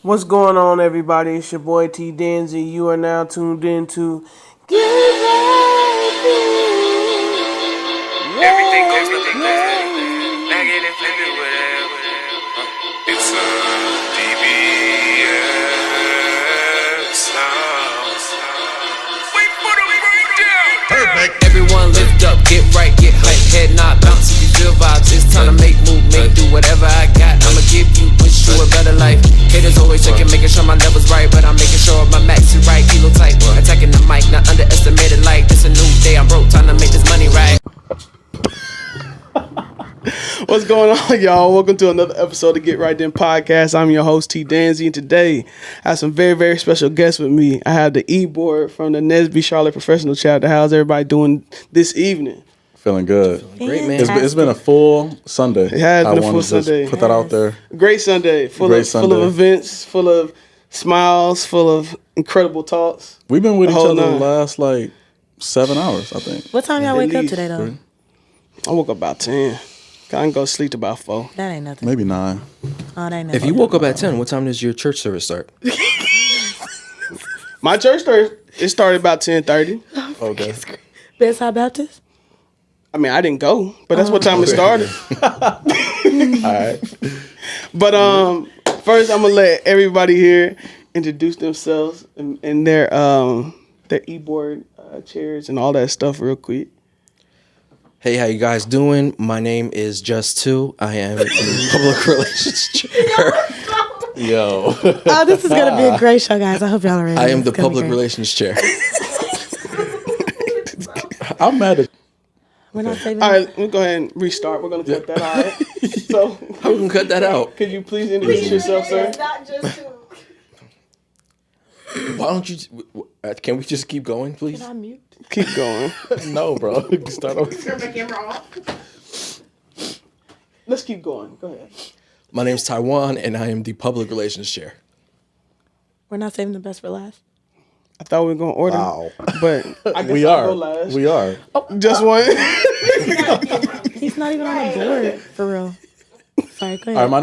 What's going on, everybody? It's your boy T Danzy. You are now tuned in to Get Right. Everything goes, nothing goes. Back it and flip it, whatever. It's a DBS sound. Wait for the breakdown. Perfect. Everyone lift up, get right, get hype, head nod, bounce if you feel vibes. It's time to make move, make do whatever I got. I'ma give you, wish you a better life. Haters always checking, making sure my level's right, but I'm making sure my max is right, kilo tight. Attacking the mic, not underestimated like it's a new day. I'm broke, time to make this money right. What's going on, y'all? Welcome to another episode of Get Right Then Podcast. I'm your host, T Danzy, and today I have some very, very special guests with me. I have the E-board from the NSBE Charlotte Professional Chapter. How's everybody doing this evening? Feeling good. Great, man. It's been a full Sunday. It has been a full Sunday. Put that out there. Great Sunday, full of events, full of smiles, full of incredible talks. We've been with each other the nine. last 7 hours, I think. What time y'all At wake up least today, though? I woke up about 10. I can go to sleep about 4. That ain't nothing. Maybe 9. Oh, that ain't nothing. If you woke up at 10, what time does your church service start? My church started about 10:30. Okay. Bedside Baptist? I mean, I didn't go, but that's what time it started. All right. But first I'm gonna let everybody here introduce themselves and their e-board chairs and all that stuff real quick. Hey, how you guys doing? My name is JustOne. I am the public relations chair. Yo. Oh, this is going to be a great show, guys. I hope y'all are ready. I am the It's gonna be public great. relations chair. I'm mad at We're not saving All right, we'll go ahead and restart. We're gonna cut that out. So, How we gonna cut that out? could you please introduce yourself, sir? Why don't you? Can we just keep going, please? Can I mute? Keep going. No, bro. Start over. Let's keep going. Go ahead. My name's Taiwan, and I am the public relations chair. We're not saving the best for last. I thought we were gonna order, Wow. but I guess We I'll are. go last. We are. Just one. He's not even on the board, for real. Sorry, go All ahead. right,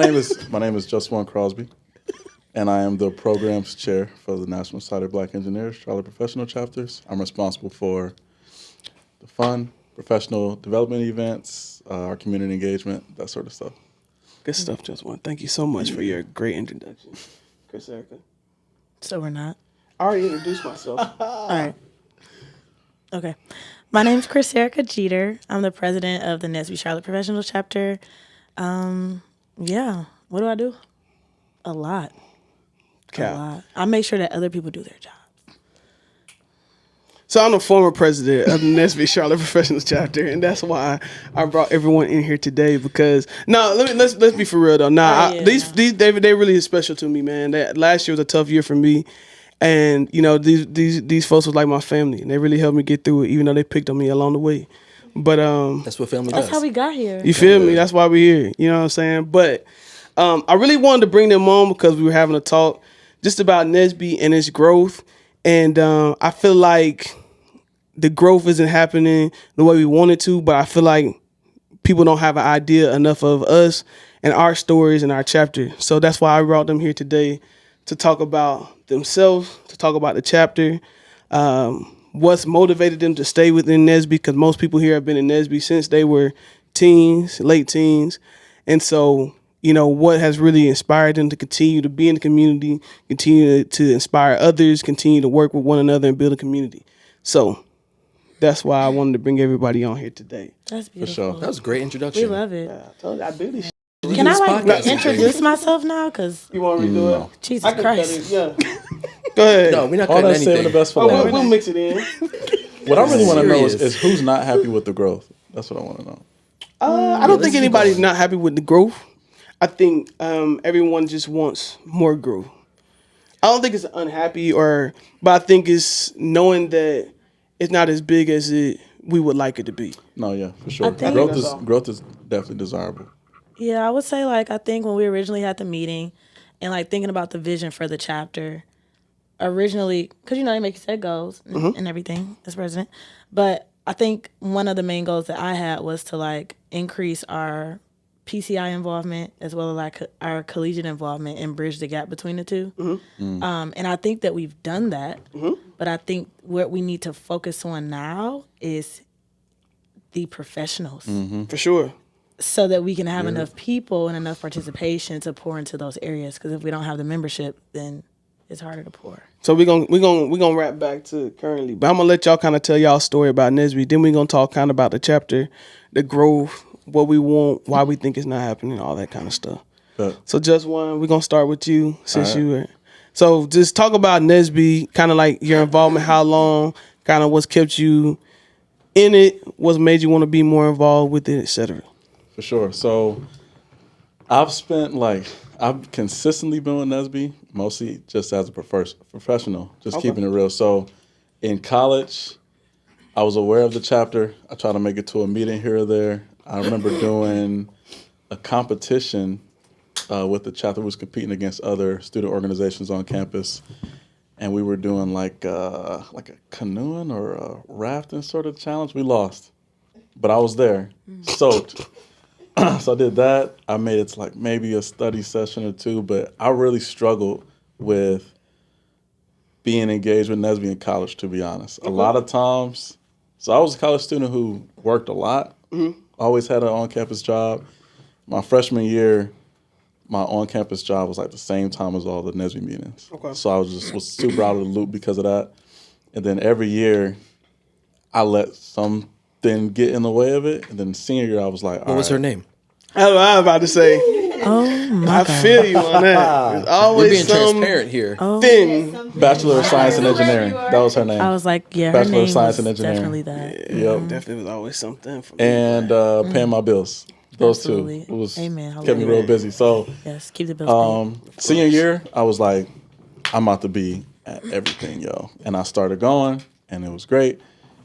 my name is JustOne Crosby, and I am the programs chair for the National Society of Black Engineers, Charlotte Professional Chapters. I'm responsible for the fun, professional development events, our community engagement, that sort of stuff. Good stuff, Just One. Thank you so much for your great introduction, Cryserica. So we're not. I already introduced myself. All right. Okay. My name's Cryserica Jeter. I'm the president of the NSBE Charlotte Professional Chapter. Yeah. What do I do? A lot. A Cap. lot. I make sure that other people do their job. So I'm the former president of the NSBE Charlotte Professional Chapter, and that's why I brought everyone in here today. Because let's be for real though. These they really is special to me, man. Last year was a tough year for me, and you know these folks was like my family, and they really helped me get through it, even though they picked on me along the way. But That's what family does. That's how we got here. you feel me? That's why we're here. You know what I'm saying? But I really wanted to bring them on because we were having a talk just about NSBE and its growth, and I feel like the growth isn't happening the way we want it to, but I feel like people don't have an idea enough of us and our stories and our chapter. So that's why I brought them here today to talk about themselves, to talk about the chapter, what's motivated them to stay within NSBE, because most people here have been in NSBE since they were teens, late teens. And so, you know, what has really inspired them to continue to be in the community, continue to inspire others, continue to work with one another and build a community. So that's why I wanted to bring everybody on here today. That's beautiful. sure. That was a great introduction. We love it. I told you I do this shit. Can I this podcast. introduce myself now? Because You want to redo it? Jesus I can cut Christ. it, yeah. Go ahead. No, we're not All cutting that saving the anything. best for Oh, last. we'll mix it in. What I really want to know Serious. is who's not happy with the growth. That's what I want to know. I don't think anybody's not happy with the growth. I think everyone just wants more growth. I don't think it's unhappy but I think it's knowing that it's not as big as we would like it to be. No, yeah, for sure. think- Growth is definitely desirable. Yeah, I would say, I think when we originally had the meeting and, thinking about the vision for the chapter, originally, because, they make set goals and everything as president. But I think one of the main goals that I had was to, increase our PCI involvement as well as like our collegiate involvement and bridge the gap between the two. And I think that we've done that. But I think what we need to focus on now is the professionals. For sure. So that we can have enough people and enough participation to pour into those areas. Because if we don't have the membership, then it's harder to pour. So we're gonna wrap back to currently, but I'm gonna let y'all kind of tell y'all story about NSBE. Then we're gonna talk kind of about the chapter, the growth, what we want, why we think it's not happening, all that kind of stuff. So JustOne, we're gonna start with you since you were. So just talk about NSBE, kind of like your involvement, how long, kind of what's kept you in it, what's made you want to be more involved with it, etc. For sure. So I've consistently been with NSBE, mostly just as a professional, just keeping it real. So in college, I was aware of the chapter. I tried to make it to a meeting here or there. I remember doing a competition with the chapter. We was competing against other student organizations on campus. And we were doing like a canoeing or a rafting sort of challenge. We lost, but I was there, soaked. So I did that. I made it to like maybe a study session or two, but I really struggled with being engaged with NSBE in college, to be honest. A lot of times, so I was a college student who worked a lot, always had an on-campus job. My freshman year, my on-campus job was like the same time as all the NSBE meetings. So I was super out of the loop because of that. And then every year, I let something get in the way of it. And then senior year, I was like, What was her name? I was about to say. Oh my I feel you on that. There's We're always being some transparent here. thin. Bachelor of Science in Engineering. That was her name. I was like, yeah, her Bachelor of name Science was in Engineering. definitely that. Yep. Definitely was always something for me. And paying my bills. Those Absolutely. two. It was Amen. kept me real busy. So Yes, keep the bills paid. senior year, I was like, I'm about to be at everything, yo. And I started going, and it was great.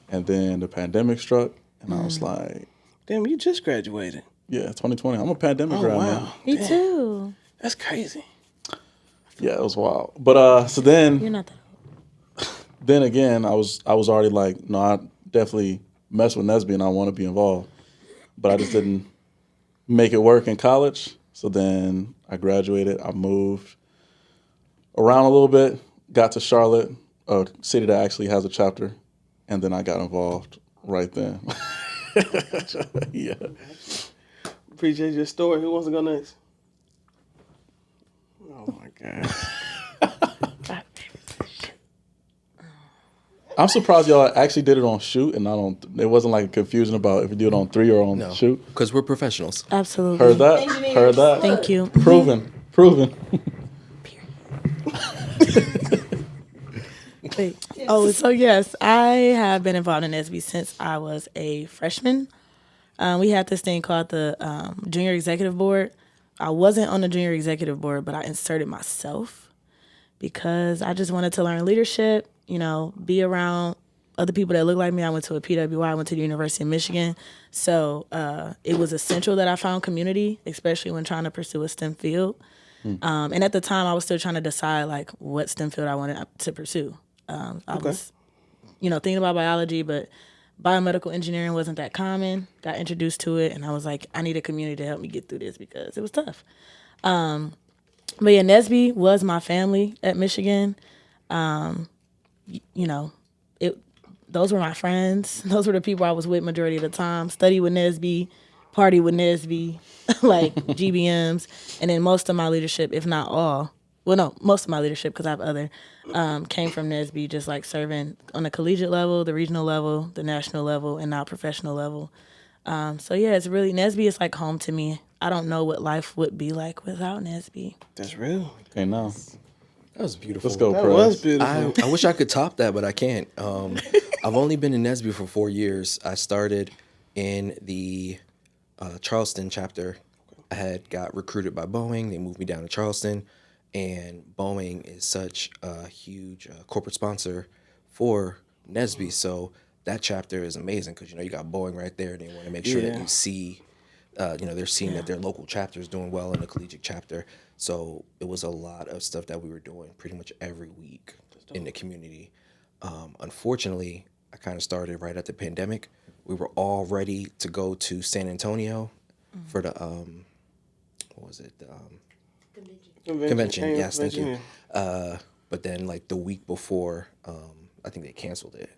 And then the pandemic struck, and I was like, Damn, you just graduated. yeah, 2020. I'm a pandemic grad, man. Me too. That's crazy. Yeah, it was wild. But so then You're not that old. then again, I was already like, no, I definitely mess with NSBE and I want to be involved. But I just didn't make it work in college. So then I graduated. I moved around a little bit, got to Charlotte, a city that actually has a chapter, and then I got involved right then. Yeah. Appreciate your story. Who wants to go next? Oh my God. I'm surprised y'all actually did it on shoot and not on. It wasn't like a confusion about if you do it on 3 or on shoot. Because we're professionals. Absolutely. Heard that? Heard that? Thank you. Proven. Wait. Oh, so yes, I have been involved in NSBE since I was a freshman. We had this thing called the Junior Executive Board. I wasn't on the Junior Executive Board, but I inserted myself because I just wanted to learn leadership, you know, be around other people that look like me. I went to a PWI, I went to the University of Michigan. So it was essential that I found community, especially when trying to pursue a STEM field. And at the time, I was still trying to decide, like, what STEM field I wanted to pursue. I was, you know, thinking about biology, but biomedical engineering wasn't that common. Got introduced to it, and I was like, I need a community to help me get through this because it was tough. But yeah, NSBE was my family at Michigan. You know, those were my friends. Those were the people I was with majority of the time. Study with NSBE, party with NSBE, like GBMs, and then most of my leadership, if not all. Well, no, most of my leadership, because I have other, came from NSBE, just like serving on the collegiate level, the regional level, the national level, and now professional level. So yeah, it's really, NSBE is like home to me. I don't know what life would be like without NSBE. That's real. Okay, now That was beautiful. let's go, That Prez. was beautiful. I wish I could top that, but I can't. I've only been in NSBE for 4 years. I started in the Charleston chapter. I had got recruited by Boeing. They moved me down to Charleston. And Boeing is such a huge corporate sponsor for NSBE. So that chapter is amazing because, you know, you got Boeing right there. They want to make sure that you see, you know, they're seeing that their local chapter is doing well in the collegiate chapter. So it was a lot of stuff that we were doing pretty much every week in the community. Unfortunately, I kind of started right at the pandemic. We were all ready to go to San Antonio for the what was it? Convention. Convention. Yes, thank Convention, you. But then like the week before, I think they canceled it.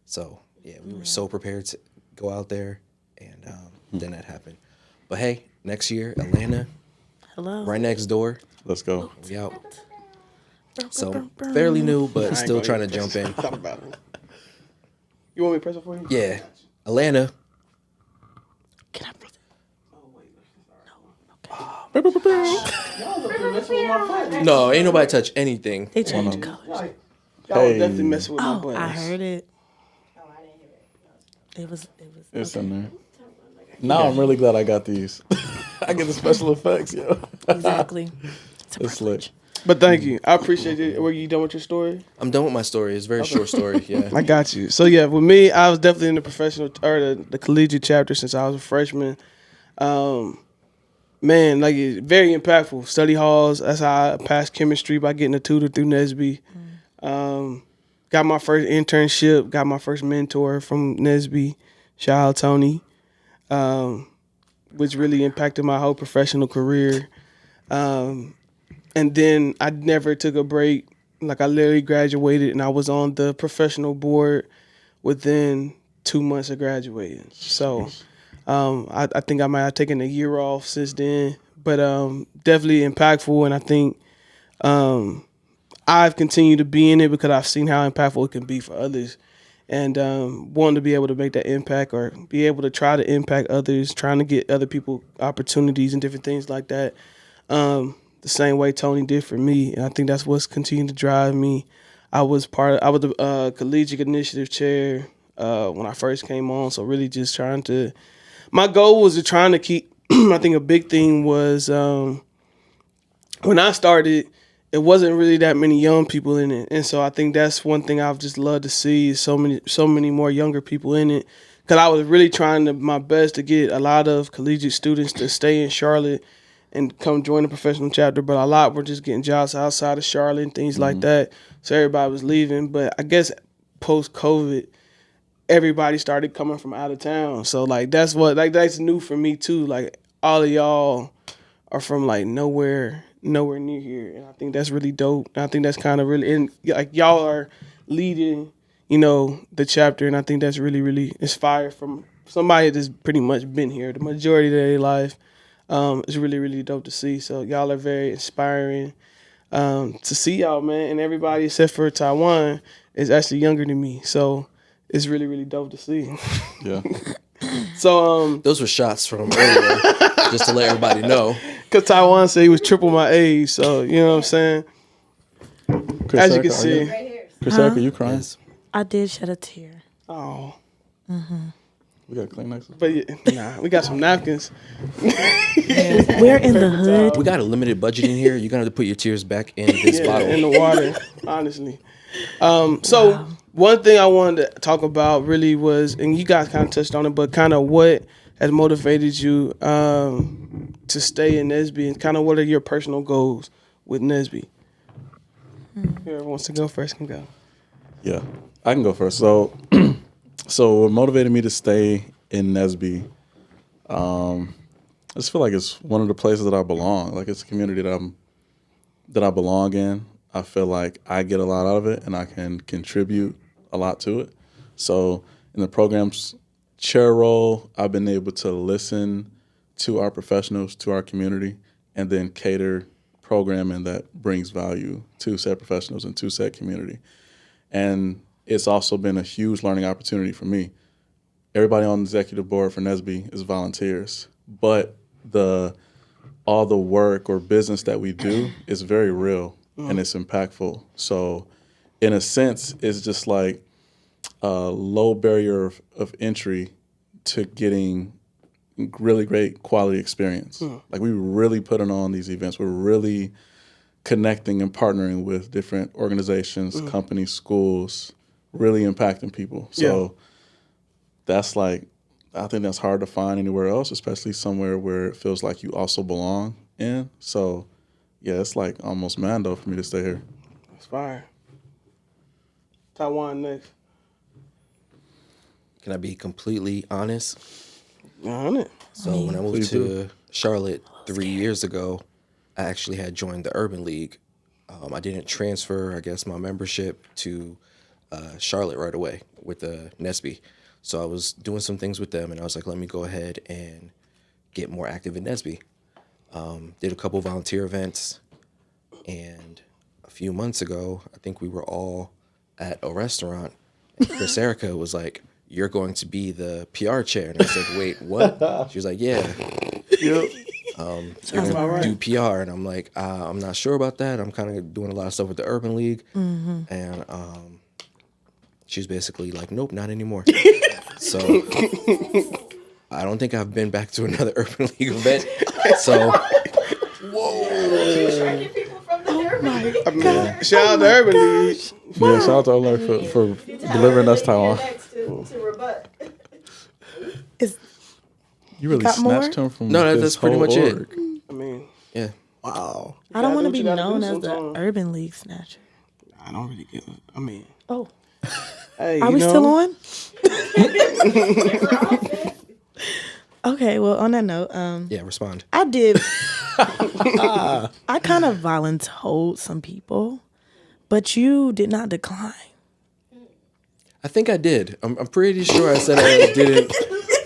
So yeah, we were so prepared to go out there, and then that happened. But hey, next year, Atlanta, Hello. right next door. Let's go. We out. So fairly new, but still trying to jump in. Talk about it. You want me to press it for you? Yeah, Atlanta. Can I press it? No, ain't nobody touch anything. They changed colors. Y'all was definitely messing with my Oh, buttons. I heard it. It was. It's in there. Now I'm really glad I got these. I get the special effects, yo. Exactly. It's a It's privilege. slick. But thank you. I appreciate it. Were you done with your story? I'm done with my story. It's a very short story. Yeah. I got you. So yeah, with me, I was definitely in the professional or the collegiate chapter since I was a freshman. Man, like it's very impactful. Study halls. That's how I passed chemistry by getting a tutor through NSBE. Got my first internship. Got my first mentor from NSBE. Shout out Tony, which really impacted my whole professional career. And then I never took a break. Like I literally graduated and I was on the professional board within 2 months of graduating. So I think I might have taken a year off since then, but definitely impactful. And I think I've continued to be in it because I've seen how impactful it can be for others. And wanting to be able to make that impact or be able to try to impact others, trying to get other people opportunities and different things like that. The same way Tony did for me, and I think that's what's continued to drive me. I was the collegiate initiative chair when I first came on, so really just trying to. My goal was to trying to keep. I think a big thing was when I started, it wasn't really that many young people in it, and so I think that's one thing I've just loved to see is so many more younger people in it. Because I was really trying my best to get a lot of collegiate students to stay in Charlotte and come join the professional chapter, but a lot were just getting jobs outside of Charlotte and things like that. So everybody was leaving. But I guess post-COVID, everybody started coming from out of town. So like that's new for me too. Like all of y'all are from like nowhere near here, and I think that's really dope. And I think that's kind of really, and like y'all are leading, the chapter, and I think that's really really inspired from somebody that's pretty much been here the majority of their life. It's really, really dope to see. So y'all are very inspiring to see y'all, man. And everybody except for Taiwan is actually younger than me. So it's really, really dope to see. Yeah. So Those were shots from earlier, just to let everybody know. because Taiwan said he was triple my age. So you know what I'm saying? As you can see. Cryserica, you crying? Yes. I did shed a tear. Oh. We got Kleenex. But yeah, we got some napkins. We're in the hood. We got a limited budget in here. You're gonna have to put your tears back in this bottle. In the water, honestly. So one thing I wanted to talk about really was, and you guys kind of touched on it, but kind of what has motivated you to stay in NSBE, and kind of what are your personal goals with NSBE? Whoever wants to go first can go. Yeah, I can go first. So what motivated me to stay in NSBE, I just feel like it's one of the places that I belong. Like it's a community that I belong in. I feel like I get a lot out of it and I can contribute a lot to it. So in the program's chair role, I've been able to listen to our professionals, to our community, and then cater programming that brings value to said professionals and to said community. And it's also been a huge learning opportunity for me. Everybody on the executive board for NSBE is volunteers, but all the work or business that we do is very real and it's impactful. So in a sense, it's just like a low barrier of entry to getting really great quality experience. Like we really putting on these events. We're really connecting and partnering with different organizations, companies, schools, really impacting people. So that's like, I think that's hard to find anywhere else, especially somewhere where it feels like you also belong in. So yeah, it's like almost Mando for me to stay here. That's fire. Taiwan next. Can I be completely honest? On it. So when I moved to Charlotte, 3 years ago, I actually had joined the Urban League. I didn't transfer, I guess, my membership to Charlotte right away with the NSBE. So I was doing some things with them, and I was like, let me go ahead and get more active in NSBE. Did a couple volunteer events, and a few months ago, I think we were all at a restaurant, and Cryserica was like, you're going to be the PR chair. And I was like, wait, what? She was like, yeah. Yep. You're gonna do PR, and I'm like, I'm not sure about that. I'm kind of doing a lot of stuff with the Urban League, and she's basically like, nope, not anymore. So I don't think I've been back to another Urban League event. So Shout out to Urban League. Yeah, shout out to Urban for delivering us Taiwan. You really got snatched more? him from No, this that's pretty whole much it. org. I mean, yeah, wow. I don't want to do be what you gotta known do as the sometimes. Urban League snatcher. I don't really get it. I mean, Oh, hey, are you we know, still on? Okay, well, on that note, yeah, respond. I did. I kind of voluntold some people, but you did not decline. I think I did. I'm pretty sure I said I didn't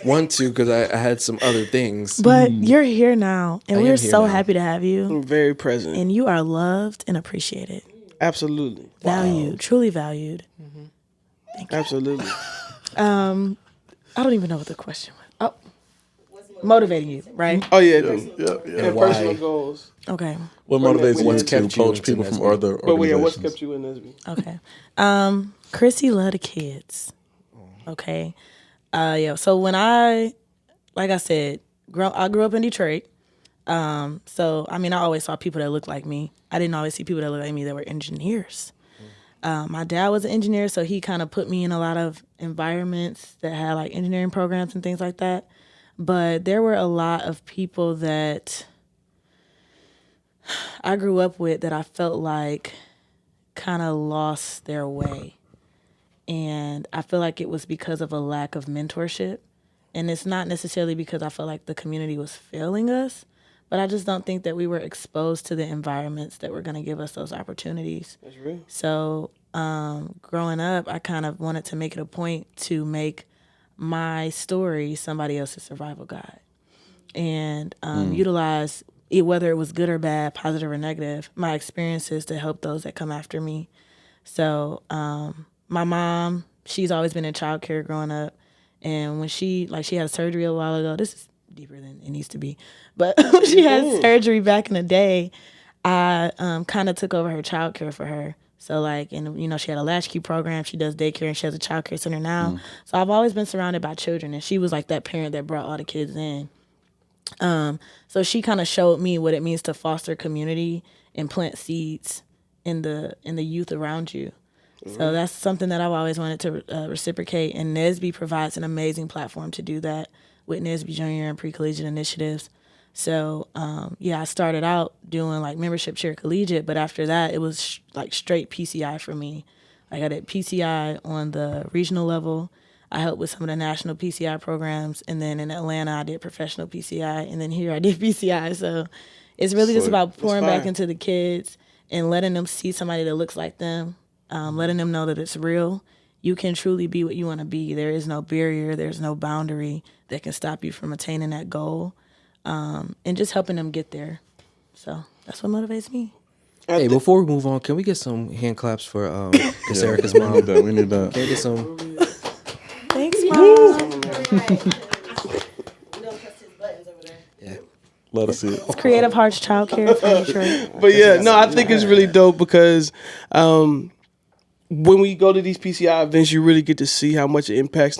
want to because I had some other things. But you're here now, and I we're am here so now. happy to have you. I'm very present. And you are loved and appreciated, Absolutely. valued, truly valued. Absolutely. I don't even know what the question was. Oh, motivating you, right? Oh yeah, Yep. and why? personal goals. Okay, What motivates you What's to kept you approach into people from NSBE? other But yeah, organizations? what's kept you in NSBE? okay. Chrissy love the kids. Okay. Yeah. So when like I said, I grew up in Detroit. So I mean, I always saw people that looked like me. I didn't always see people that looked like me that were engineers. My dad was an engineer, so he kind of put me in a lot of environments that had like engineering programs and things like that. But there were a lot of people that I grew up with that I felt like kind of lost their way. And I feel like it was because of a lack of mentorship. And it's not necessarily because I felt like the community was failing us, but I just don't think that we were exposed to the environments that were going to give us those opportunities. That's real. So growing up, I kind of wanted to make it a point to make my story somebody else's survival guide and utilize it, whether it was good or bad, positive or negative, my experiences to help those that come after me. So my mom, she's always been in childcare growing up. And when she had a surgery a while ago, this is deeper than it needs to be, but when she had surgery back in the day, I kind of took over her childcare for her. So like, and you know, she had a latchkey program, she does daycare, and she has a childcare center now. So I've always been surrounded by children, and she was like that parent that brought all the kids in. So she kind of showed me what it means to foster community and plant seeds in the youth around you. So that's something that I've always wanted to reciprocate, and NSBE provides an amazing platform to do that with NSBE Junior and pre-collegiate initiatives. So I started out doing like membership share collegiate, but after that it was like straight PCI for me. Like I did PCI on the regional level. I helped with some of the national PCI programs, and then in Atlanta I did professional PCI, and then here I did PCI. So it's really just about pouring back into the kids and letting them see somebody that looks like them, letting them know that it's real. You can truly be what you want to be. There is no barrier, there's no boundary that can stop you from attaining that goal, and just helping them get there. So that's what motivates me. Hey, before we move on, can we get some hand claps for Cryserica's mom? We need that. Can we get some? Thanks, Mom. Yeah. Let us see it. It's Creative Hearts Childcare from Detroit. But yeah, no, I think it's really dope because when we go to these PCI events, you really get to see how much it impacts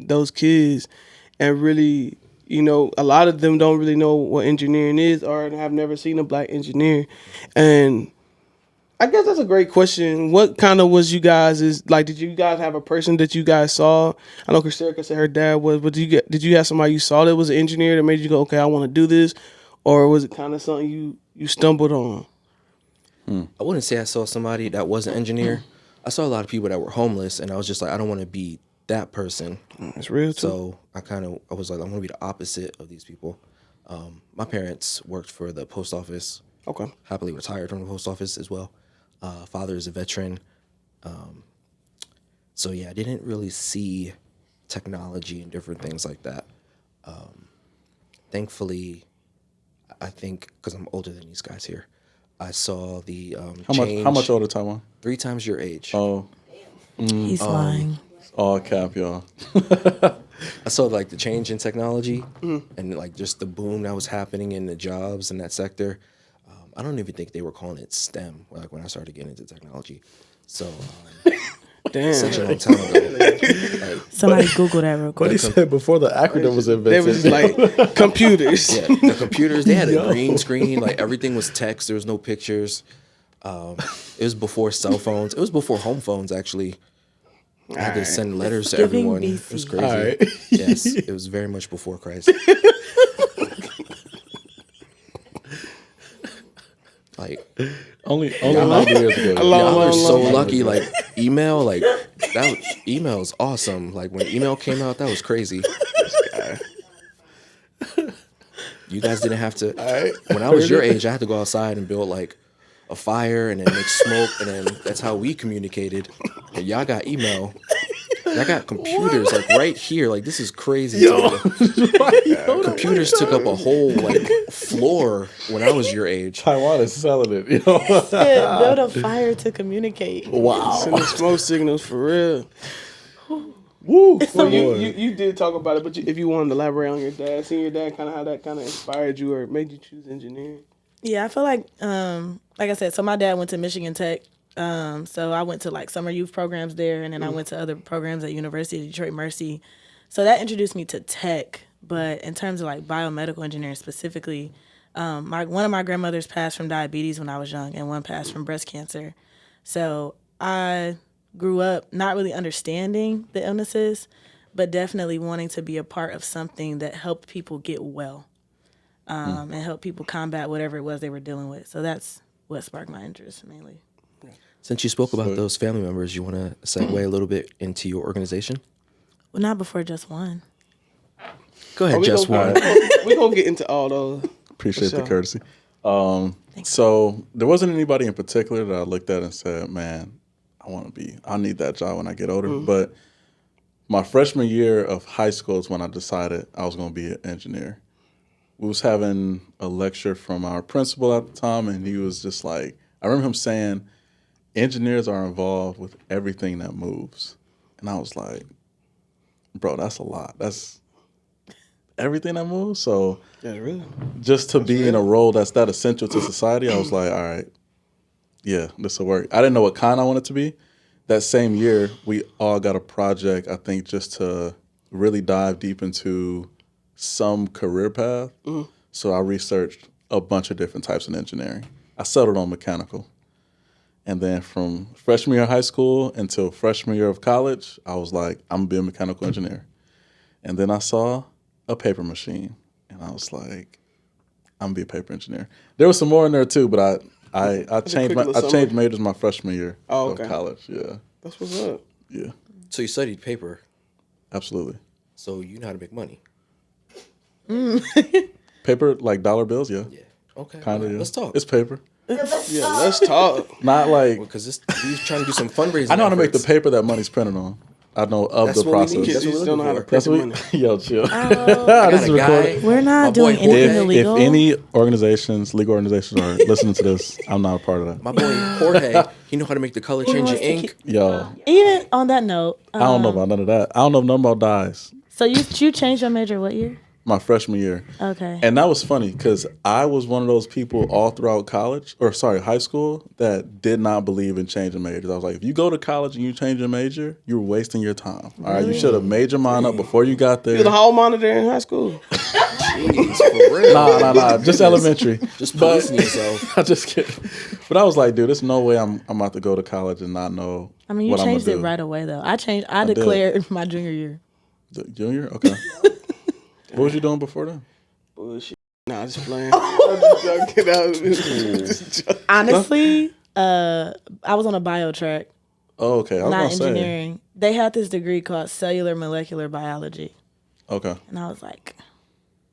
those kids, and really, you know, a lot of them don't really know what engineering is or have never seen a black engineer. And I guess that's a great question. What kind of was you guys did you guys have a person that you guys saw? I know Cryserica said her dad was, but did you have somebody you saw that was an engineer that made you go, okay, I want to do this? Or was it kind of something you stumbled on? I wouldn't say I saw somebody that was an engineer. I saw a lot of people that were homeless, and I was just like, I don't want to be that person. That's real too. So I was like, I want to be the opposite of these people. My parents worked for the post office. Okay. Happily retired from the post office as well. Father is a veteran. So yeah, I didn't really see technology and different things like that. Thankfully, I think because I'm older than these guys here, I saw the change. How much older Taiwan? 3 times your age. Oh, He's lying. all cap, y'all. I saw like the change in technology and like just the boom that was happening in the jobs in that sector. I don't even think they were calling it STEM like when I started getting into technology. So Damn. such a long time ago. Somebody Google that real But quick. he said before the acronym was They invented. was just like computers. Yeah, the computers, they had a green screen, like everything was text, there was no pictures. It was before cell phones. It was before home phones actually. I had to send letters to Giving everyone. BC. It was crazy. All right. Yes, it was very much before Christ. Like only 90 years ago. y'all are so long lucky. Like email, like email is awesome. Like when email came out, that was crazy. You guys didn't have to. When I was your age, I had to go outside and build like a fire and then make smoke, and then that's how we communicated. And y'all got email. Y'all got computers like right here. Like this is crazy. Computers took up a whole like floor when I was your age. Taiwan is selling it. You know? Yeah, build a fire to communicate. Wow. Sending smoke signals for real. Woo. So Boy. you did talk about it, but if you wanted to elaborate on your dad, seeing your dad, kind of how that kind of inspired you or made you choose engineering. Yeah, I feel like I said, so my dad went to Michigan Tech. So I went to like summer youth programs there, and then I went to other programs at University of Detroit Mercy. So that introduced me to tech. But in terms of like biomedical engineering specifically, one of my grandmothers passed from diabetes when I was young, and one passed from breast cancer. So I grew up not really understanding the illnesses, but definitely wanting to be a part of something that helped people get well, and help people combat whatever it was they were dealing with. So that's what sparked my interest mainly. Since you spoke about those family members, you want to segue a little bit into your organization? Well, not before JustOne. Go ahead, JustOne. We're going to get into all those. Appreciate For the sure. courtesy. So there wasn't anybody in particular that I looked at and said, man, I need that job when I get older. But my freshman year of high school is when I decided I was going to be an engineer. We was having a lecture from our principal at the time, and he was just like, I remember him saying, engineers are involved with everything that moves. And I was like, bro, that's a lot. That's everything that moves. So Yeah, really. just to be in a role that's that essential to society, I was like, all right, yeah, this will work. I didn't know what kind I wanted to be. That same year, we all got a project, I think, just to really dive deep into some career path. So I researched a bunch of different types of engineering. I settled on mechanical. And then from freshman year of high school until freshman year of college, I was like, I'm going to be a mechanical engineer. And then I saw a paper machine, and I was like, I'm going to be a paper engineer. There was some more in there too, but I changed majors my freshman year of college. Yeah. That's what's up. Yeah. So you studied paper, Absolutely. so you know how to make money. Paper, like dollar bills, yeah. Yeah. Okay. Kind of, yeah. Let's talk. It's paper. Yeah, let's talk. Not like, Because we're trying to do some fundraising. I know how to make the efforts. paper that money's printed on. I know of That's the what we process. need. Kids That's what just we're don't know how to looking print That's the what money. yo, chill. I This got is a guy. recorded. We're not My boy doing anything Jorge. illegal. If any organizations, legal organizations are listening to this, I'm not a part of that. My boy Jorge, he know how to make the color changing wants to ink. Yo, Even on that note, I don't know about none of that. I don't know nothing about dyes. so you changed your major what year? My freshman year. Okay. And that was funny because I was one of those people all throughout high school that did not believe in changing majors. I was like, if you go to college and you change your major, you're wasting your time. All right, you should have made your mind up before you got there. You was a hall monitor in high school. Jeez, for real. Nah, just elementary. Just policing yourself. I just kidding. But I was like, dude, there's no way I'm about to go to college and not know I mean, you what I'm changed gonna it do. right away though. I did. declared my junior year. Junior? Okay. What was you doing before then? Bullshit. Nah, just playing. I'm just joking. I was joking. Honestly, I was on a bio track, Oh, okay. I was not going to say. engineering. They had this degree called cellular molecular biology, Okay. and I was like,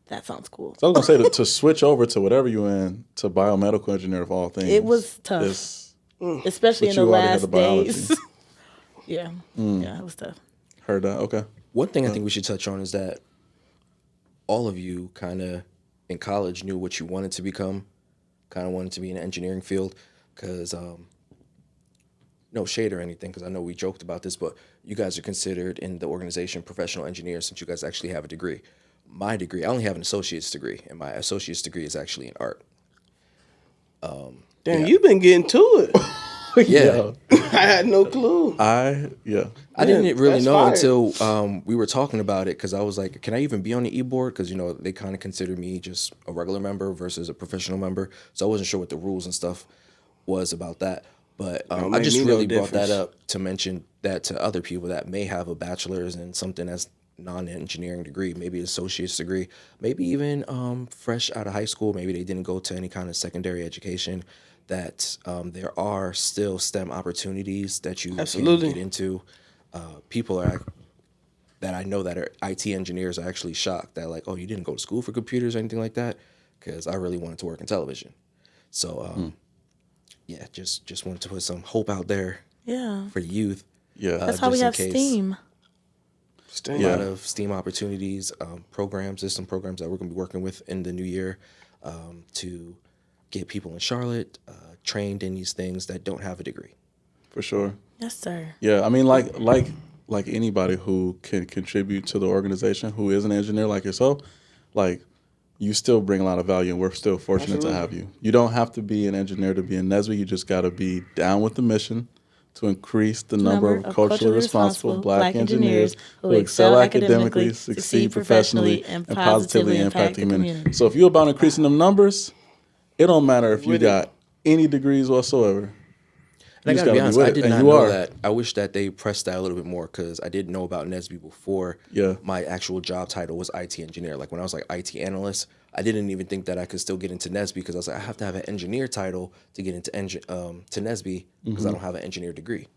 that sounds cool. So I was gonna say to switch over to whatever you in to biomedical engineer of all things. It was tough, especially but in the you already had last the biology. days. Yeah, it was tough. Heard that? Okay. One thing I think we should touch on is that all of you kind of in college knew what you wanted to become, kind of wanted to be in the engineering field, because no shade or anything, because I know we joked about this, but you guys are considered in the organization professional engineers since you guys actually have a degree. My degree, I only have an associate's degree, and my associate's degree is actually in art. Damn, you've been getting to it. Yeah. I had no clue. I didn't really that's know fire. until we were talking about it, because I was like, can I even be on the e-board? Because, they kind of consider me just a regular member versus a professional member. So I wasn't sure what the rules and stuff was about that. But I make just me no really brought that difference. up to mention that to other people that may have a bachelor's in something that's non-engineering degree, maybe an associate's degree, maybe even fresh out of high school, maybe they didn't go to any kind of secondary education, that there are still STEM opportunities that you Absolutely. can get into. People that I know that are IT engineers are actually shocked that, like, oh, you didn't go to school for computers or anything like that, because I really wanted to work in television. So yeah, just wanted to put some hope out there Yeah, for the youth. Yeah. that's how we just in have case. STEAM. A lot of STEAM opportunities, programs. There's some programs that we're going to be working with in the new year to get people in Charlotte trained in these things that don't have a degree. For sure. Yes, sir. Yeah, I mean, like anybody who can contribute to the organization, who is an engineer like yourself, like, you still bring a lot of value, and we're still fortunate to have you. You don't have to be an engineer to be in NSBE. You just got to be down with the mission to increase the number of culturally responsible Black engineers who excel academically, succeed professionally, and positively impact the community. So if you're about increasing them numbers, it don't matter if you got any degrees whatsoever. And I You just gotta be gotta honest, with I it, did and not you know are. that. I wish that they pressed that a little bit more, because I didn't know about NSBE before. Yeah. My actual job title was IT engineer. Like when I was like IT analyst, I didn't even think that I could still get into NSBE, because I was like, I have to have an engineer title to get into to NSBE, because I don't have an engineer degree.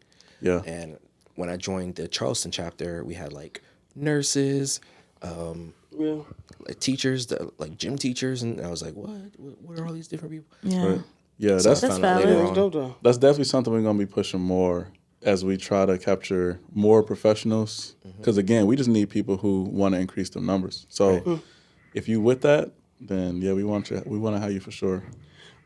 Yeah. And when I joined the Charleston chapter, we had like nurses, like teachers, like gym teachers, and I was like, what are all these different people? Yeah. Right. Yeah, So that's I found out later valid. on. Dope, though. That's definitely something we're going to be pushing more as we try to capture more professionals. Because, again, we just need people who want to increase the numbers. So if you with that, then, yeah, we want to have you for sure.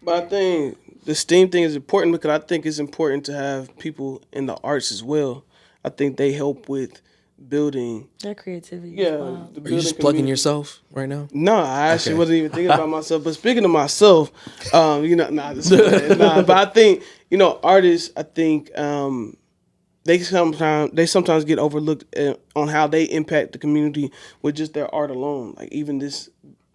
But I think the STEAM thing is important because I think it's important to have people in the arts as well. I think they help with building. That creativity. Yeah. Is wild. the Are you building just plugging community. yourself right now? No, I actually Okay. wasn't even thinking about myself. But speaking of myself, but I think, artists, I think they sometimes get overlooked on how they impact the community with just their art alone. Like even this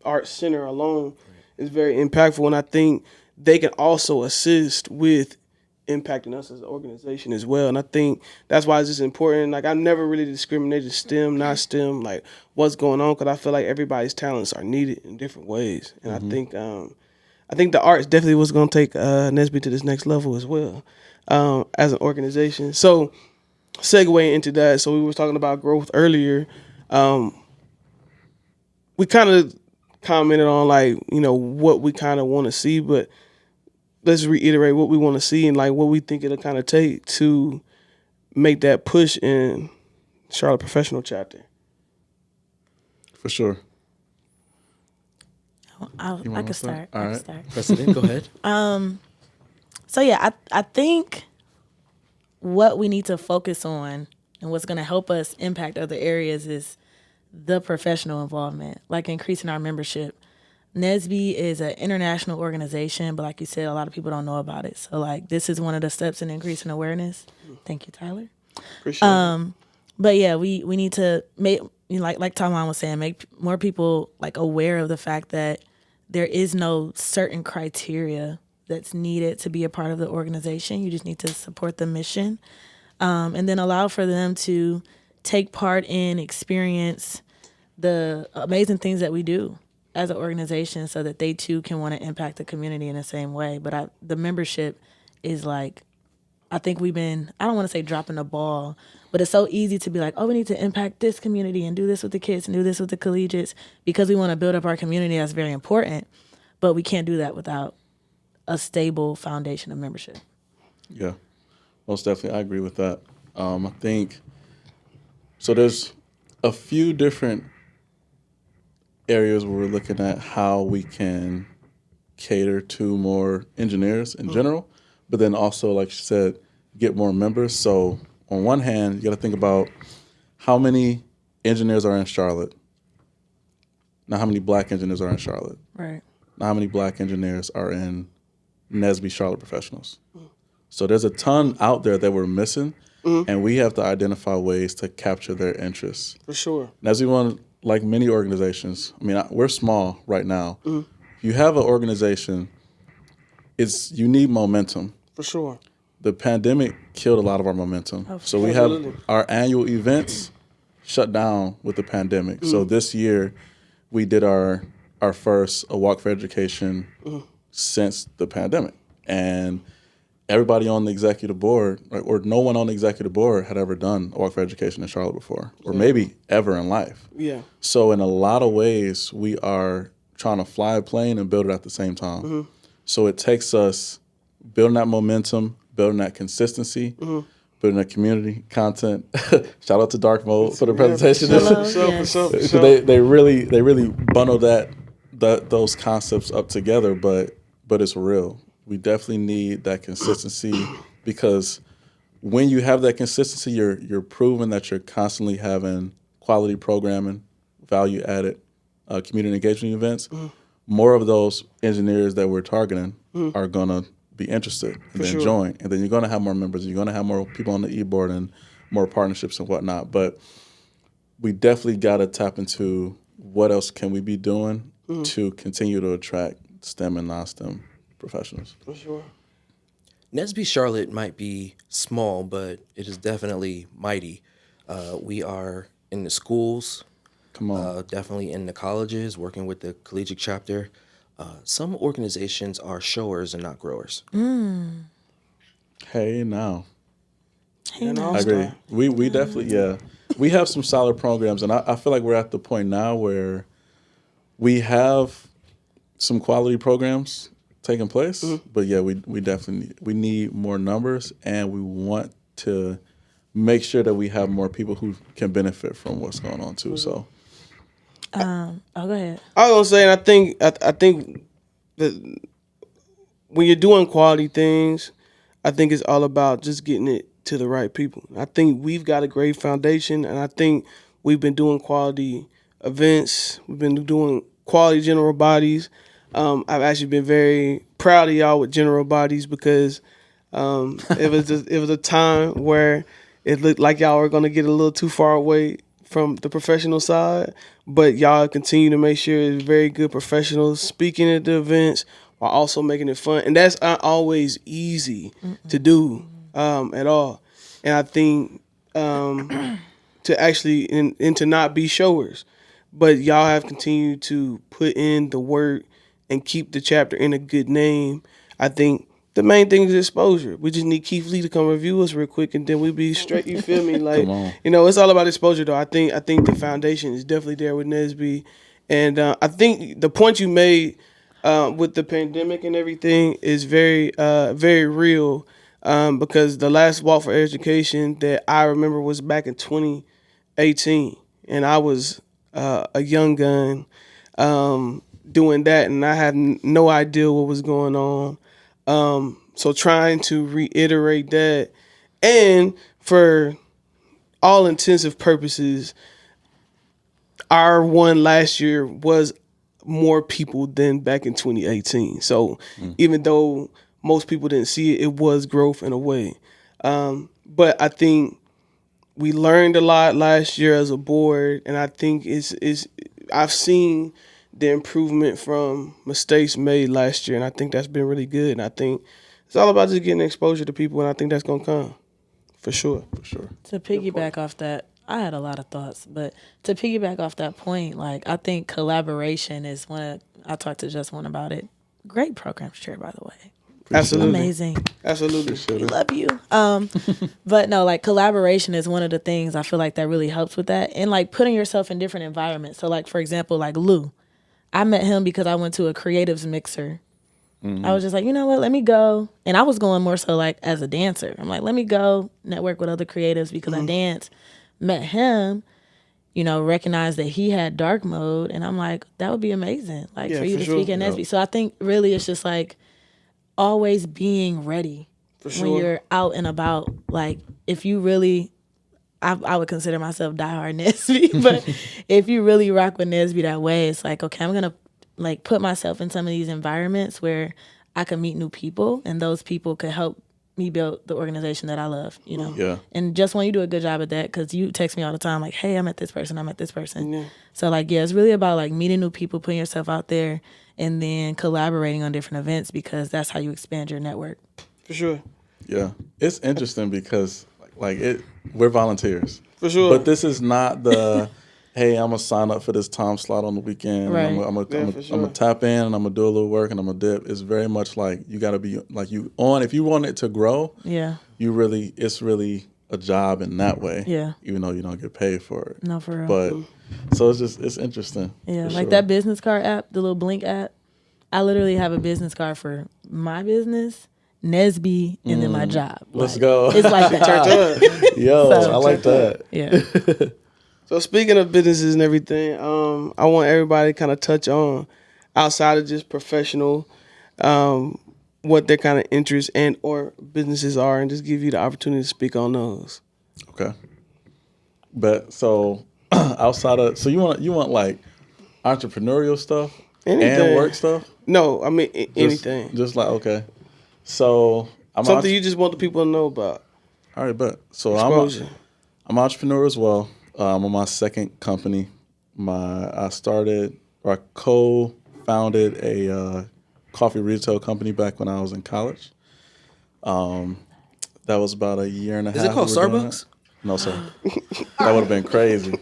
art center alone is very impactful, and I think they can also assist with impacting us as an organization as well. And I think that's why it's just important. Like I never really discriminated STEM, not STEM, like what's going on, because I feel like everybody's talents are needed in different ways. And I think the arts definitely was going to take NSBE to this next level as well as an organization. So segueing into that, so we were talking about growth earlier. We kind of commented on what we kind of want to see, but let's reiterate what we want to see and like what we think it'll kind of take to make that push in Charlotte Professional Chapter. For sure. I wanna could start? start. All I right. could start. President, go ahead. So yeah, I think what we need to focus on and what's going to help us impact other areas is the professional involvement, like increasing our membership. NSBE is an international organization, but like you said, a lot of people don't know about it. So like this is one of the steps in increasing awareness. Thank you, Tyler. Appreciate it. But yeah, we need to make, like Taiwan was saying, make more people like aware of the fact that there is no certain criteria that's needed to be a part of the organization. You just need to support the mission, and then allow for them to take part in, experience the amazing things that we do as an organization, so that they too can want to impact the community in the same way. But the membership is like I think we've been, I don't want to say dropping the ball, but it's so easy to be like, oh, we need to impact this community and do this with the kids and do this with the collegiates because we want to build up our community. That's very important. But we can't do that without a stable foundation of membership. Yeah, most definitely. I agree with that. I think, so there's a few different areas where we're looking at how we can cater to more engineers in general, but then also, like you said, get more members. So on one hand, you got to think about how many engineers are in Charlotte. Now, how many black engineers are in Charlotte? Right. Now, how many black engineers are in NSBE Charlotte Professionals? So there's a ton out there that we're missing, and we have to identify ways to capture their interests. For sure. And as we want, like many organizations, I mean, we're small right now. You have an organization, you need momentum. For sure. The pandemic killed a lot of our momentum. So we have our annual events shut down with the pandemic. So this year we did our first A Walk for Education since the pandemic. And everybody on the executive board, or no one on the executive board had ever done A Walk for Education in Charlotte before, or maybe ever in life. Yeah. So in a lot of ways, we are trying to fly a plane and build it at the same time. So it takes us building that momentum, building that consistency, building that community content. Shout out to Dark Mode for the presentation. For sure. They really bundle those concepts up together, but it's real. We definitely need that consistency because when you have that consistency, you're proving that you're constantly having quality programming, value added community engagement events. More of those engineers that we're targeting are gonna be interested and join, and then you're gonna have more members. You're gonna have more people on the e-board and more partnerships and whatnot. But we definitely gotta tap into what else can we be doing to continue to attract STEM and non-STEM professionals. For sure. NSBE Charlotte might be small, but it is definitely mighty. We are in the schools, definitely in the colleges, working with the collegiate chapter. Some organizations are showers and not growers. Hey, now. Hey, now. I agree. We definitely, we have some solid programs, and I feel like we're at the point now where we have some quality programs taking place, but we definitely need more numbers, and we want to make sure that we have more people who can benefit from what's going on too. So, go ahead. I was gonna say, I think that when you're doing quality things, I think it's all about just getting it to the right people. I think we've got a great foundation, and I think we've been doing quality events. We've been doing quality general bodies. I've actually been very proud of y'all with general bodies because it was a time where it looked like y'all were going to get a little too far away from the professional side, but y'all continue to make sure it's very good professionals speaking at the events while also making it fun. And that's not always easy to do at all. And I think to actually, and to not be showers, but y'all have continued to put in the work and keep the chapter in a good name. I think the main thing is exposure. We just need Keith Lee to come review us real quick, and then we'll be straight. You feel me? Like, it's all about exposure, though. I think the foundation is definitely there with NSBE, and I think the point you made with the pandemic and everything is very, very real. Because the last Walk for Education that I remember was back in 2018, and I was a young gun doing that, and I had no idea what was going on. So trying to reiterate that, and for all intensive purposes, our one last year was more people than back in 2018. So even though most people didn't see it, it was growth in a way. But I think we learned a lot last year as a board, and I think I've seen the improvement from mistakes made last year, and I think that's been really good. And I think it's all about just getting exposure to people, and I think that's going to come. For sure. To piggyback off that, I had a lot of thoughts, but to piggyback off that point, like, I think collaboration is I talked to JustOne about it. Great programs chair, by the way. Absolutely. Amazing. Absolutely. We love you. But no, like collaboration is one of the things I feel like that really helps with that, and like putting yourself in different environments. So like for example, like Lou, I met him because I went to a creatives mixer. I was just like, you know what, let me go. And I was going more so like as a dancer. I'm like, let me go network with other creatives because I dance. Met him, you know, recognized that he had dark mode. And I'm like, that would be amazing. Like for you to speak at NSBE. So I think really it's just like always being ready when you're out and about. Like if you really, I would consider myself diehard NSBE, but if you really rock with NSBE that way, it's like, okay, I'm going to like put myself in some of these environments where I can meet new people and those people could help me build the organization that I love, you know? Yeah. And JustOne, you do a good job at that because you text me all the time like, hey, I met this person, I met this person. Yeah. So like, yeah, it's really about like meeting new people, putting yourself out there and then collaborating on different events because that's how you expand your network. For sure. Yeah. It's interesting because we're volunteers. For sure. But this is not the hey, I'm gonna sign up for this time slot on the weekend. Right. I'm gonna tap in and I'm gonna do a little work and I'm gonna dip. It's very much like you gotta be like you on. If you want it to grow, it's really a job in that way. Yeah. Even though you don't get paid for it. No, for real. But so it's interesting. Yeah, like that business card app, the little Blink app. I literally have a business card for my business, NSBE, and then my job. Let's go. It's like that. Yo, I like that. Yeah. So speaking of businesses and everything, I want everybody to kind of touch on outside of just professional, what their kind of interests and or businesses are, and just give you the opportunity to speak on those. Okay. But so outside of you want like entrepreneurial stuff and work stuff? No, I mean anything. Just like okay. So something you just want the people to know about. All right, but so Exposure. I'm an entrepreneur as well. I'm on my second company. I co-founded a coffee retail company back when I was in college. That was about a year and a half. Is it called Starbucks? No, sir. That would have been crazy.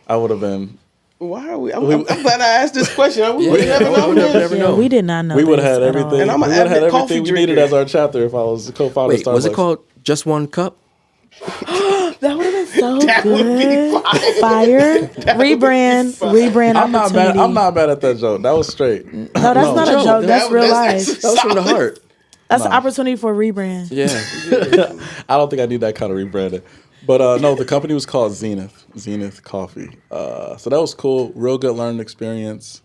I would have been. Why are we? I'm glad I asked this question. We would never know. We did not know. We would have had everything. And I'm we would have had everything we needed as our chapter if I was co-founder of Starbucks. Was it called Just One Cup? That would have been so good. Fire. Rebrand I'm not opportunity. bad. I'm not bad at that joke. That was straight. No, that's not a joke. That's real life. That was from the heart. That's an opportunity for a rebrand. Yeah. I don't think I need that kind of rebranding. But no, the company was called Zenith Coffee. So that was cool. Real good learning experience.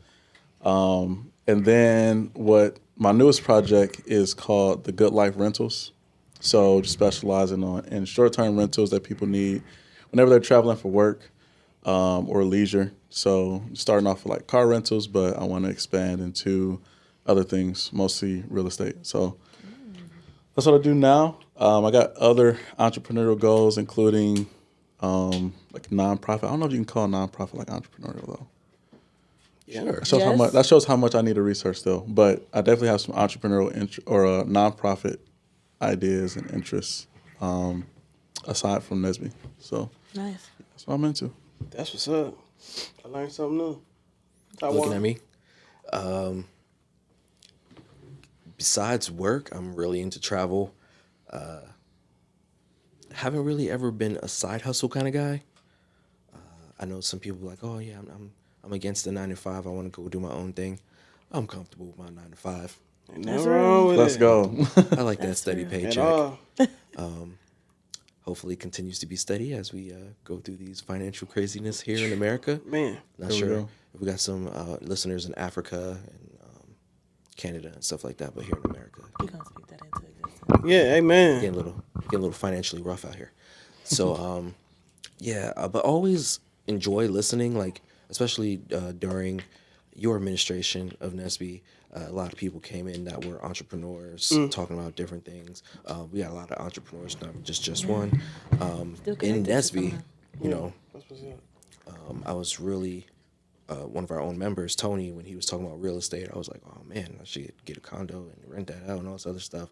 And then what my newest project is called the Good Life Rentals. So just specializing in short-term rentals that people need whenever they're traveling for work or leisure. So starting off with like car rentals, but I want to expand into other things, mostly real estate. So that's what I do now. I got other entrepreneurial goals, including like nonprofit. I don't know if you can call nonprofit like entrepreneurial though. Yeah. That shows how much I need to research still. But I definitely have some entrepreneurial or nonprofit ideas and interests aside from NSBE. So Nice. that's what I'm into. That's what's up. I learned something new. Looking at me. Besides work, I'm really into travel. Haven't really ever been a side hustle kind of guy. I know some people are like, oh yeah, I'm against the 9-to-5. I want to go do my own thing. I'm comfortable with my 9-to-5. Nothing wrong with Let's it. go. I like that steady paycheck. Hopefully it continues to be steady as we go through these financial craziness here in America. Man. Not sure if we got some listeners in Africa and Canada and stuff like that, but here in America, We're going to speak that into existence. Yeah, amen. getting a little financially rough out here. So but always enjoy listening, like especially during your administration of NSBE. A lot of people came in that were entrepreneurs talking about different things. We got a lot of entrepreneurs, not just one. In NSBE, you know, I was really one of our own members, Tony, when he was talking about real estate, I was like, oh man, I should get a condo and rent that out and all this other stuff.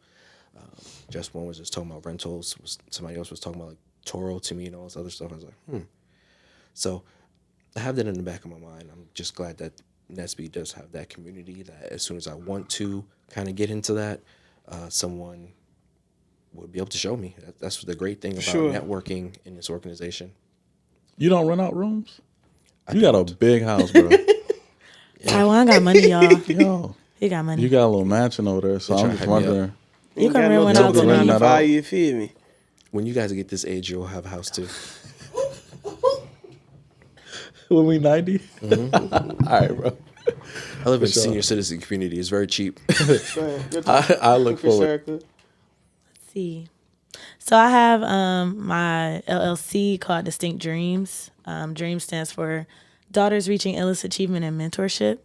JustOne was just talking about rentals. Somebody else was talking about like Toro to me and all this other stuff. I was like, So I have that in the back of my mind. I'm just glad that NSBE does have that community that as soon as I want to kind of get into that, someone would be able to show me. That's the great thing about Sure. networking in this organization. You don't rent out rooms? You got a big house, bro. Taiwan got money, y'all. Yo, He got money. you got a little mansion over there, so They I'm try just to hit me up. wondering. You Ain't can got rent no one out joke to rent me. that out. fire, you feel me? When you guys get this age, you'll have a house too. When we 90? All right, bro. I live in sure. senior citizen community. It's very cheap. Go ahead. Your turn. I look forward. Cryserica. See. So I have my LLC called Distinct Dreams. Dream stands for Daughters Reaching Endless Achievement and Mentorship.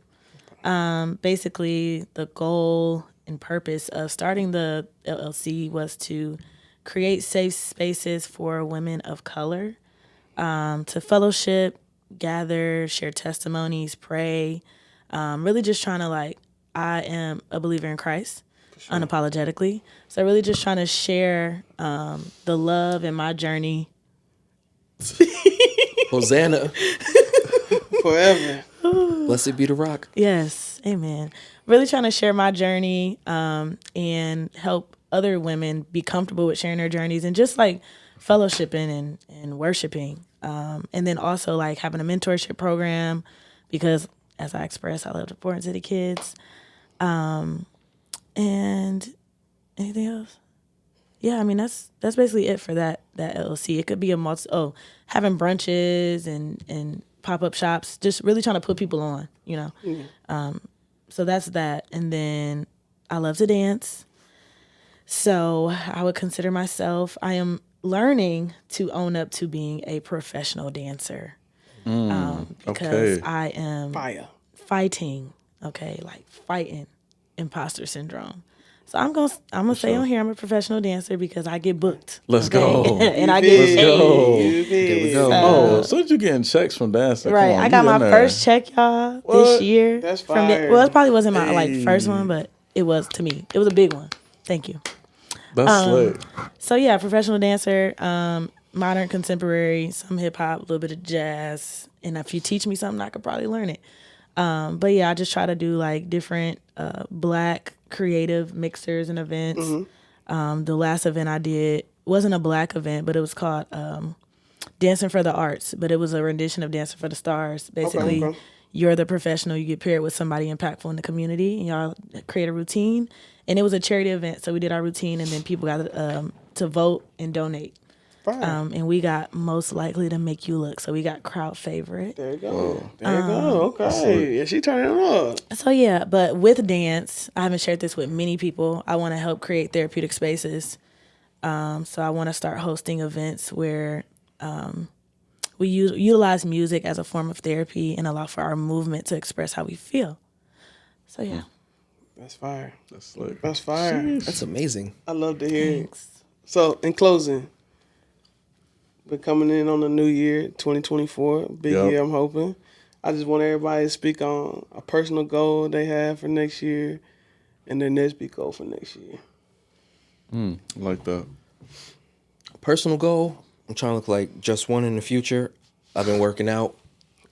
Basically, the goal and purpose of starting the LLC was to create safe spaces for women of color to fellowship, gather, share testimonies, pray. Really just trying to I am a believer in Christ. Unapologetically. So really just trying to share the love in my journey. Hosanna. Forever. Blessed be the rock. Yes, amen. Really trying to share my journey and help other women be comfortable with sharing their journeys and just fellowshipping and worshiping. And then also having a mentorship program because as I expressed, I love to pour into the kids. And anything else? Yeah, I mean that's basically it for that LLC. It could be having brunches and pop-up shops, just really trying to put people on, So that's that. And then I love to dance. So I would consider myself, I am learning to own up to being a professional dancer. Because okay. I am Fire. fighting imposter syndrome. So I'm gonna say on here I'm a professional dancer because I get booked. Let's go. And I get paid. go. There we go. Oh, so you getting checks from dancing? Right. Come on, I got you my in there. first check, y'all, What? this year. That's From fire. well, it probably wasn't my Hey. first one, but it was to me. It was a big one. Thank you. That's slick. So yeah, professional dancer, modern, contemporary, some hip hop, a little bit of jazz, and if you teach me something, I could probably learn it. But yeah, I just try to do different Black creative mixers and events. The last event I did wasn't a Black event, but it was called Dancing for the Arts. But it was a rendition of Dancing for the Stars. Basically, okay. You're the professional. You get paired with somebody impactful in the community, and y'all create a routine. And it was a charity event, so we did our routine, and then people got to vote and donate. Fire. And we got most likely to make you look. So we got crowd favorite. There you go. There you go. Okay. Yeah, she turning up. So yeah, but with dance, I haven't shared this with many people. I want to help create therapeutic spaces. So I want to start hosting events where we utilize music as a form of therapy and allow for our movement to express how we feel. So yeah. That's fire. That's slick. That's fire. That's amazing. I love to hear it. Thanks. So, in closing, we're coming in on the new year, 2024. Big Yep. year, I'm hoping. I just want everybody to speak on a personal goal they have for next year and their NSBE goal for next year. Like that. Personal goal, I'm trying to look like JustOne in the future. I've been working out.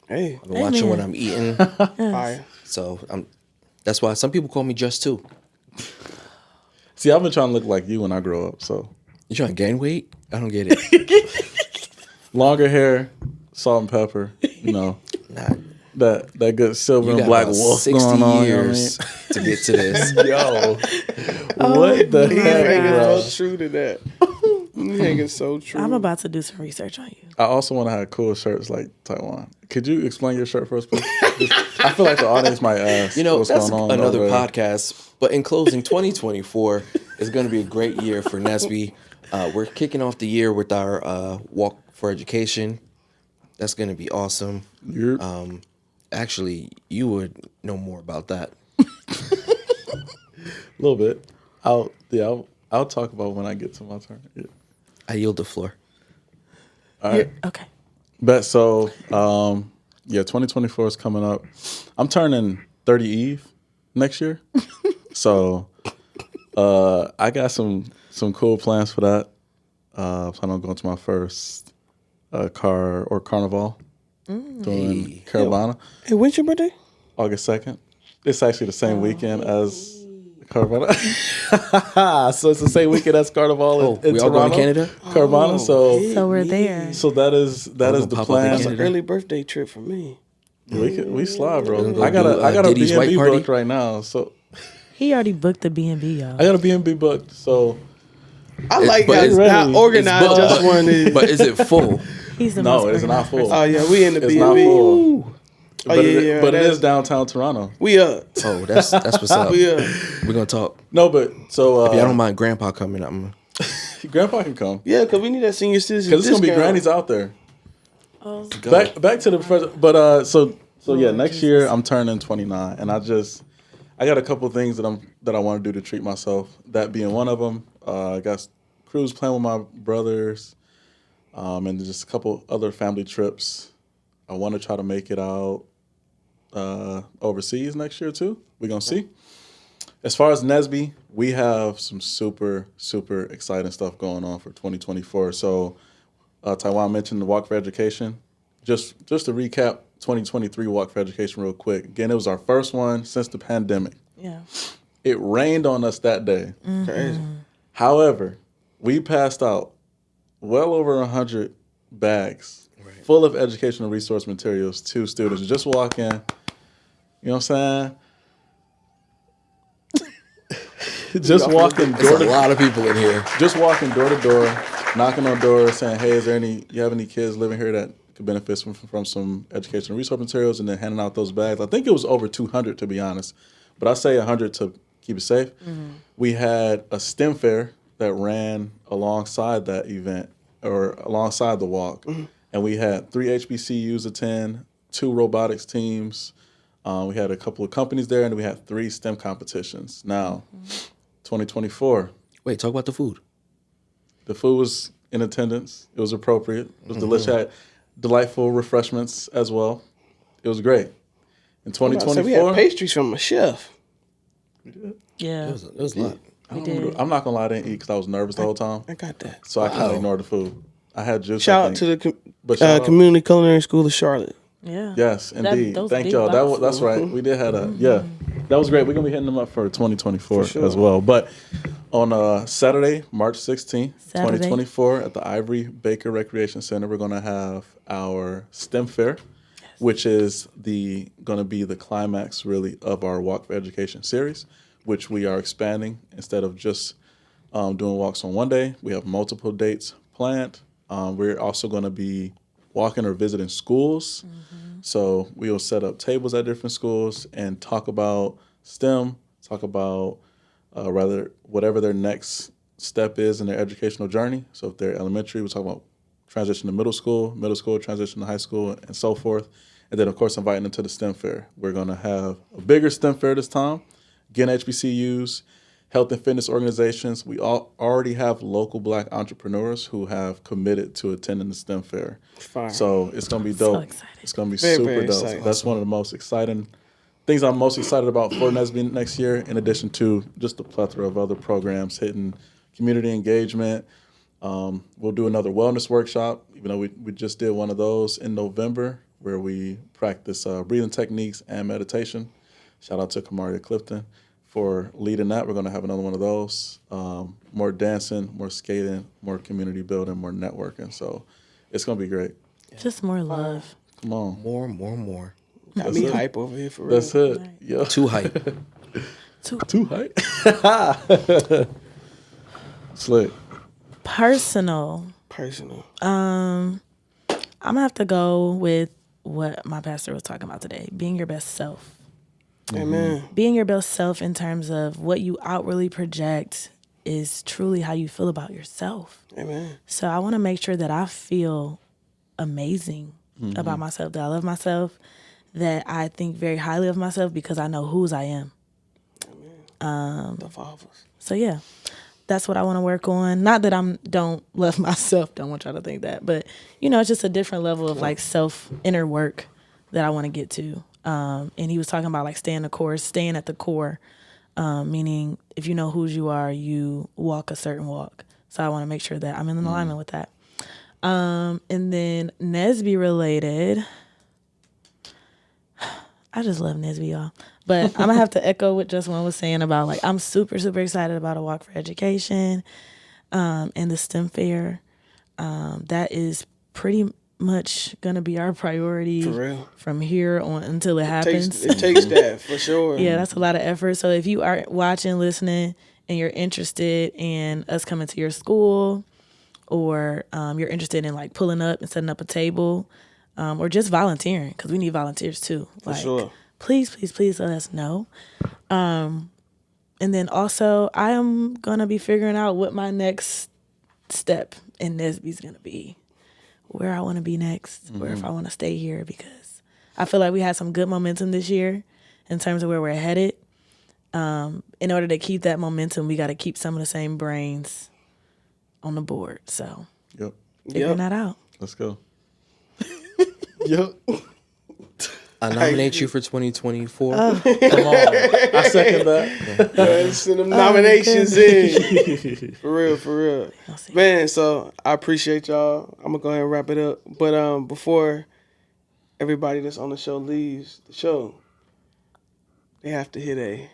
Hey, I've been watching what I'm eating. fire. So that's why some people call me Just2. See, I've been trying to look like you when I grow up. So You trying to gain weight? I don't get it. longer hair, salt and pepper. Nah, That good silver you and got black about wolf 60 going on. years to get to this. You know what I mean? Yo, what the He's heck, hanging bro? so true to that. He's hanging so true. I'm about to do some research on you. I also want to have cool shirts like Taiwan. Could you explain your shirt first, please? I feel like the audience might ask. What's That's going on another over there. podcast. But in closing, 2024 is going to be a great year for NSBE. We're kicking off the year with our Walk for Education. That's going to be awesome. You're- Actually, you would know more about that. A little bit. I'll talk about when I get to my turn. Yeah. I yield the floor. All right. Okay. Bet so. 2024 is coming up. I'm turning 30 Eve next year, so I got some cool plans for that. So I'm going to my first carnival doing Carolina. Hey, when's your birthday? August 2nd. It's actually the same weekend as Carvana. So it's the same weekend as Carnival in we all going to Canada? Carvana. So we're there. So that is the pop up in plan. That's an Canada. early birthday trip for me. We slide, bro. Go I got a Diddy's white B&B party. booked right now. So He already booked the B&B, y'all. I got a B&B booked. So I like but it's how ready. organized It's Just One is. But is it full? He's the no, most it's not organized full. person. Oh yeah, we in the It's B&B. not full. Oh But yeah, but it that's- is downtown Toronto. We up. Oh, that's what's up. We up. We're going to talk. No, but so If y'all don't mind Grandpa coming, I'm Grandpa can come Yeah, because we need that senior citizen. because it's gonna be discount. grannies out there. Oh, Back to the present, but so yeah, next year I'm turning 29, and I got a couple of things that I want to do to treat myself. That being one of them. I got cruise plan with my brothers, and just a couple other family trips. I want to try to make it out overseas next year too. We're gonna see. As far as NSBE, we have some super exciting stuff going on for 2024. So Taiwan mentioned the Walk for Education. Just to recap 2023 Walk for Education real quick. Again, it was our first one since the pandemic. yeah. It rained on us that day. Crazy. However, we passed out well over 100 bags full of educational resource materials to students. Just walk in, you know what I'm saying? Just walking There's door a to lot of people in here. just walking door to door, knocking on doors, saying, "Hey, you have any kids living here that could benefit from some educational resource materials?" And then handing out those bags. I think it was over 200 to be honest, but I say 100 to keep it safe. We had a STEM fair that ran alongside that event or alongside the walk, and we had 3 HBCUs attend, 2 robotics teams. We had a couple of companies there, and we had 3 STEM competitions. Now, 2024. Wait, talk about the food. The food was in attendance. It was appropriate. It was delicious. Had delightful refreshments as well. It was great. In So we 2024, had pastries from a chef. Yeah. It was a lot. We did. I'm not gonna lie, I didn't eat because I was nervous the whole time, I got that. so I kind of ignored the food. I had juice. Shout out to the But shout out- Community Culinary School of Charlotte. Yeah. Yes, indeed. those Thank big y'all. boxes. That's right. We did have that was great. We're gonna be hitting them up for 2024 sure. as well. But on Saturday, March 16th, Saturday. 2024, at the Ivory Baker Recreation Center, we're gonna have our STEM fair, which is gonna be the climax really of our Walk for Education series, which we are expanding instead of just doing walks on one day. We have multiple dates planned. We're also going to be walking or visiting schools. So we will set up tables at different schools and talk about STEM, talk about whatever their next step is in their educational journey. So if they're elementary, we'll talk about transition to middle school transition to high school, and so forth. And then, of course, inviting them to the STEM fair. We're going to have a bigger STEM fair this time. Again, HBCUs, health and fitness organizations. We already have local Black entrepreneurs who have committed to attending the STEM fair. Fire. So it's going to be dope. excited. It's going to be Very, super very dope. exciting. That's one of the most exciting things I'm most excited about for NSBE next year, in addition to just a plethora of other programs hitting community engagement. We'll do another wellness workshop, even though we just did one of those in November where we practice breathing techniques and meditation. Shout out to Kamaria Clifton for leading that. We're going to have another one of those. More dancing, more skating, more community building, more networking. So it's going to be great. Just more love. Come on. More. Got me hype over here for real. That's it. Yeah. Too hype. Too hype. Slick. Personal. Personal. I'm gonna have to go with what my pastor was talking about today. Being your best self. Amen. Being your best self in terms of what you outwardly project is truly how you feel about yourself. Amen. So I want to make sure that I feel amazing about myself, that I love myself, that I think very highly of myself because I know whose I am. The fathers. So yeah, that's what I want to work on. Not that I don't love myself. Don't want y'all to think that, but it's just a different level of like self inner work that I want to get to. And he was talking about like staying at the core, meaning if you know whose you are, you walk a certain walk. So I want to make sure that I'm in alignment with that. And then NSBE related, I just love NSBE, y'all. But I'm gonna have to echo what JustOne was saying about like I'm super excited about a walk for education, and the STEM fair. That is pretty much gonna be our priority For real. from here on until it happens. It takes that for sure. Yeah, that's a lot of effort. So if you are watching, listening, and you're interested in us coming to your school, or you're interested in like pulling up and setting up a table, or just volunteering, because we need volunteers too. For sure. Please let us know. And then also, I am going to be figuring out what my next step in NSBE is going to be, where I want to be next, or if I want to stay here, because I feel like we had some good momentum this year in terms of where we're headed. In order to keep that momentum, we got to keep some of the same brains on the board. So figuring that out. Let's go. Yep. I nominate you for 2024. Come on. I second that. Send them nominations in. For real. Man, so I appreciate y'all. I'm going to go ahead and wrap it up. But before everybody that's on the show leaves the show, they have to hit a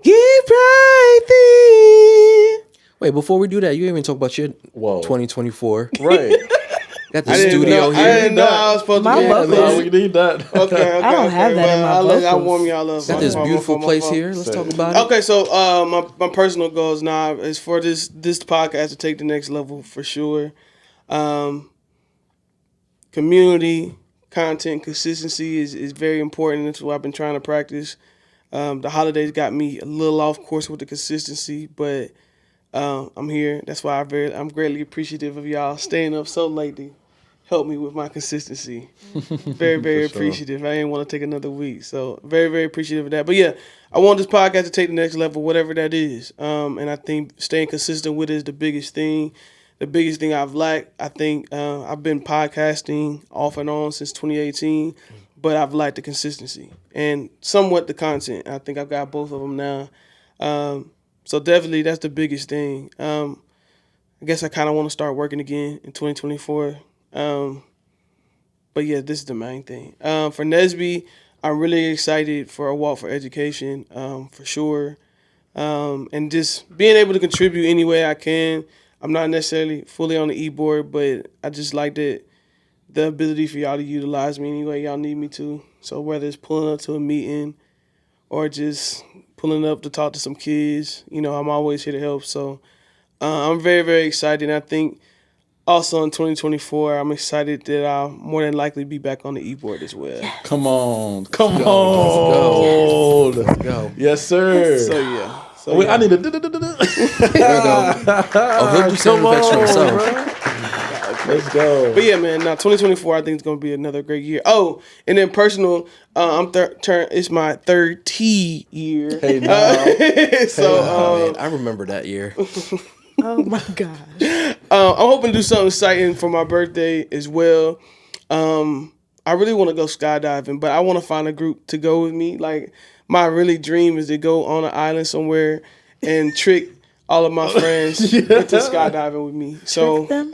get right there. Wait, before we do that, you didn't even talk about your Whoa. 2024. Right. Got the studio I here. didn't know I was supposed to My be bucket in No, we need that. Okay. I don't have that in my I'll vocals. warm y'all up. Got this beautiful place here. Let's talk about it. Okay, so my personal goals now is for this podcast to take the next level for sure. Community, content, consistency is very important. That's what I've been trying to practice. The holidays got me a little off course with the consistency, but I'm here. That's why I'm greatly appreciative of y'all staying up so late to help me with my consistency. Very For sure. appreciative. I didn't want to take another week, so very appreciative of that. But yeah, I want this podcast to take the next level, whatever that is. And I think staying consistent with it is the biggest thing. The biggest thing I've lacked. I think I've been podcasting off and on since 2018, but I've lacked the consistency and somewhat the content. I think I've got both of them now. So definitely that's the biggest thing. I guess I kind of want to start working again in 2024. But yeah, this is the main thing. For NSBE, I'm really excited for a walk for education, for sure. And just being able to contribute any way I can. I'm not necessarily fully on the e-board, but I just like the ability for y'all to utilize me any way y'all need me to. So whether it's pulling up to a meeting or just pulling up to talk to some kids, I'm always here to help. So I'm very excited. And I think also in 2024, I'm excited that I'll more than likely be back on the e-board as well. Come on. Let's go. Let's go. Yes, sir. So yeah. Wait, I need a. There we go. Oh, he'll do sound effects for himself. Let's go. But yeah, man. Now 2024, I think it's gonna be another great year. Oh, and then personal, it's my third T year. Hey, now. So Man, I remember that year. Oh my gosh. I'm hoping to do something exciting for my birthday as well. I really want to go skydiving, but I want to find a group to go with me. Like, my really dream is to go on an island somewhere and trick all of my friends into skydiving with me. So, them?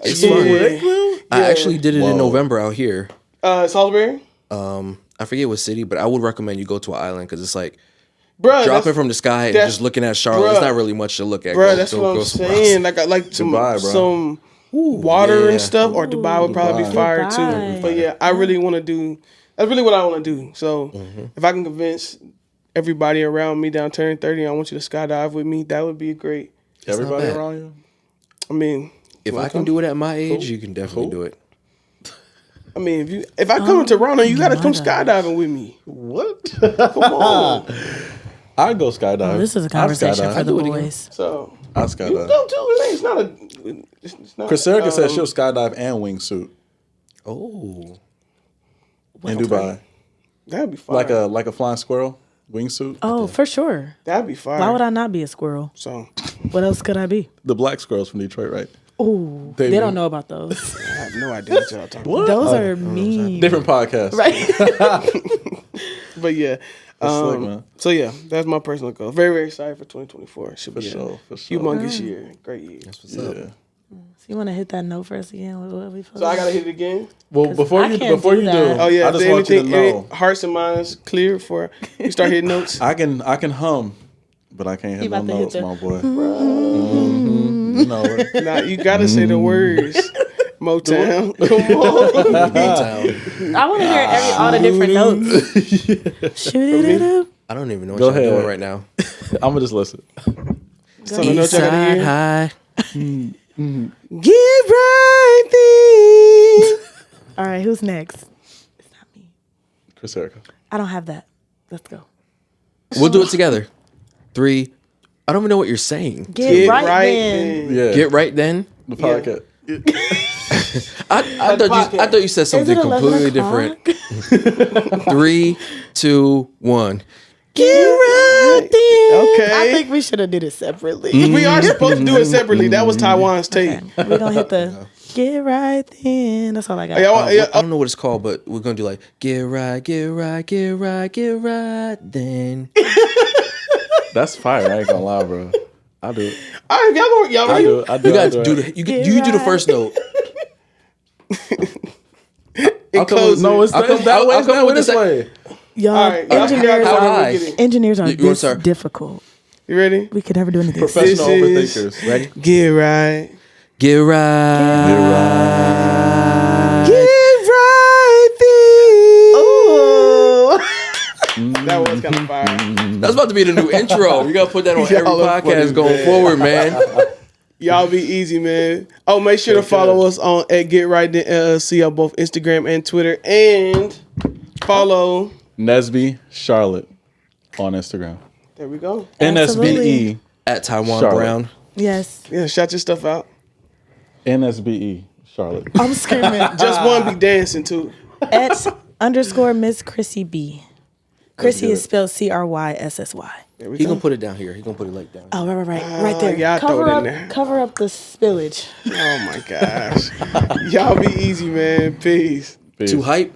I actually did it in November out here. Salisbury? I forget what city, but I would recommend you go to an island because it's like Bruh, dropping from the sky and just looking at Charlotte. It's not really much to look at. Bro, that's what I'm saying. Like, I like Dubai, some water and stuff, or Dubai would probably be fire too. Dubai. But yeah, I really want to do. That's really what I want to do. So if I can convince everybody around me down turning 30, I want you to skydive with me. That would be great. Everybody bad. around you? I mean, If I can do it at my age, you can definitely do it. I mean, if I come to Toronto, you got to come skydiving with me. What? Come on. I'd go skydiving. Oh, this is a conversation for the do it again. boys. So I'd you skydive. go too. It's not a. It's not. Cryserica said she'll skydive and wingsuit Oh. in Dubai. That'd be fire. Like a flying squirrel wingsuit. Oh, for sure. That'd be fire. Why would I not be a squirrel? So What else could I be? The black squirrels from Detroit, right? Oh, They they do. don't know about those. I have no idea what y'all talking about. Those are mean. Different podcast. Right? But yeah. That's slick, man. So yeah, that's my personal goal. Very excited for 2024. Should be For a sure. humongous year. Great year. What's up? Yeah. So you want to hit that note for us again? What we So I gotta hit it again. Well, before I you can't before do you that. do, Oh yeah. I just Is want you to anything- know hearts and minds clear before you start hitting notes? I can hum, but I can't He hit no about to hit notes, the- my boy. You know it. Nah, you gotta say the words. Motown. Come on. I want to hear all the different notes. Shoot it up. I don't even know what Go y'all doing ahead. right now. I'm gonna just listen. So the notes I gotta hear. high. Get right then. All right, who's next? It's not me. Cryserica. I don't have that. Let's go. We'll do it together. 3. I don't even know what you're saying. Get right, then. Yeah. Get right then. the podcast. I thought you said Is something it 11 completely o'clock? different. 3, 2, 1. Get right then. Okay. I think we should have did it separately. We are supposed to do it separately. That was Taiwan's take. We're going to hit the get right then. That's all I got. I don't know what it's called, but we're gonna do like get right then. That's fire. I ain't gonna lie, bro. I do it. All right, y'all I ready? do it. I do You it. I guys do the you Get do the right. first note. I'll come with, closing. no, it's I'll come- that way. I'll It's come that way. with the This way. Y'all, All right, y'all engineers, figure out Hi. what we're getting. engineers are You wanna this start? difficult. You ready? We could never do anything. Professional This is- overthinkers. Ready? Get right. Get right. Get right then. That was kind of fire. That's about to be the new intro. We gotta put that on every Y'all are podcast funny, going man. forward, man. Y'all be easy, man. Oh, make sure to follow us on at Get Right Then LLC on both Instagram and Twitter, and follow. NSBE Charlotte on Instagram. There we go. NSBE. At Taiwan Charlotte. Brown. Yes. Yeah, shout your stuff out. NSBE Charlotte. I'm screaming. Just one be dancing too. @_ Miss Chrissy B. Chrissy good. is spelled CRYSSY. There we He go. gonna put it down here. He gonna put it like down. Oh, right there. yeah, I throw cover it in up, there. cover up the spillage. Oh my gosh. Y'all be easy, man. Peace. Peace. Too hype.